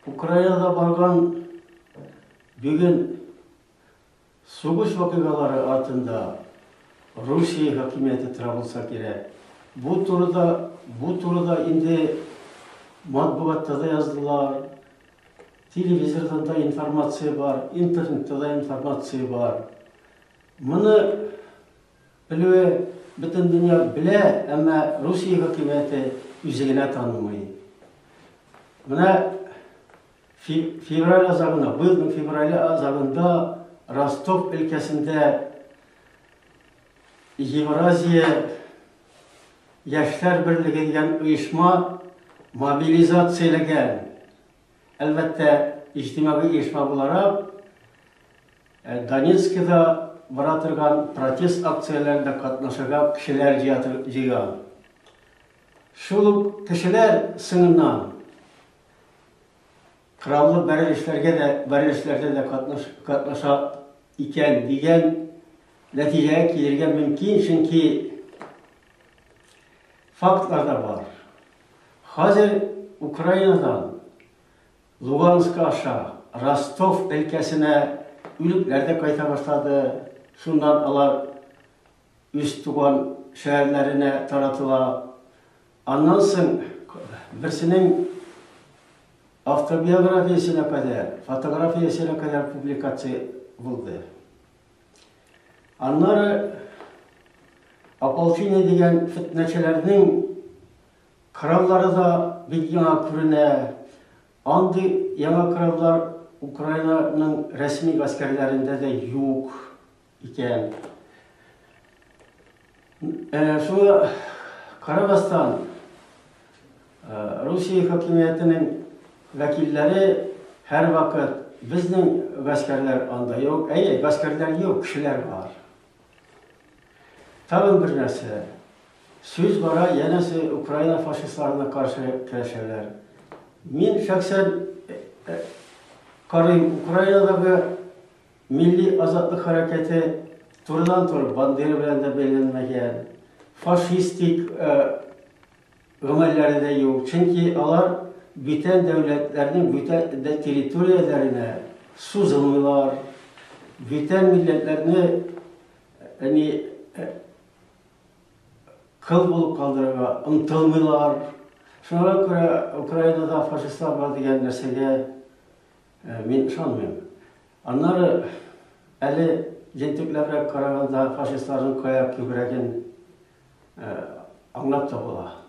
Ukrayna'da bargan bugün soğuş vakıgaları altında Rusya hakimiyeti tarafılsa gerek. Bu turda indi matbuatta da yazdılar, televizyonda da informasiya var, internette da informasiya var. Bunu bilve bütün dünya bile ama Rusya hakimiyeti üzerine tanımıyor. Buna fevral azabında, bu yılın fevral azabında Rostov ülkesinde Евразия Yaşlar Birliği degan uyuşma mobilizatsiyalagan. Elbette ijtimoiy uyuşma olarak Donetsk'da baratirgan protest aksiyalarında katnaşan kişiler jigan. Şul kişiler sınırından krallı berilishlerde de katnaşa iken diyen neticeye gelirken mümkün çünkü faktlar da var. Hazır Ukrayna'dan Lugansk'a aşağı Rostov ülkesine ülüklerde kayta başladı. Şundan alar üst tuğan şehirlerine taratıla. Ondan sonra birisinin avtobiyografiyasına kadar, fotografiyasına kadar publikasyon buldu. Onları Apolchine degan fitneçilerinin kralları da bir yana kurune, andi yana krallar Ukrayna'nın resmi askerlerinde de yok iken. Şu Karabastan, Rusya hakimiyetinin vekilleri her vakit bizning askerler anda yok, askerler yok, kişiler var. Tağın bir narsa, söz bara yenisi Ukrayna faşistlarına karşı kurashlar. Men şahsen qarayım, Ukrayna'daki milli azadlık hareketi turdan banderi bilen de belirlenmegen, faşistik amelleri de yok. Çünkü onlar bütün devletlerinin bütün teritoriyalarına suzulmuyorlar, bütün milletlerini kıl bulup kaldırıga ıntılmıyorlar. Şuna göre Ukrayna'da faşistler var diyen nersege men inanmıyorum. Onları eli jentiklerle karaganda faşistlerin koyak yüreğin anlattı ola.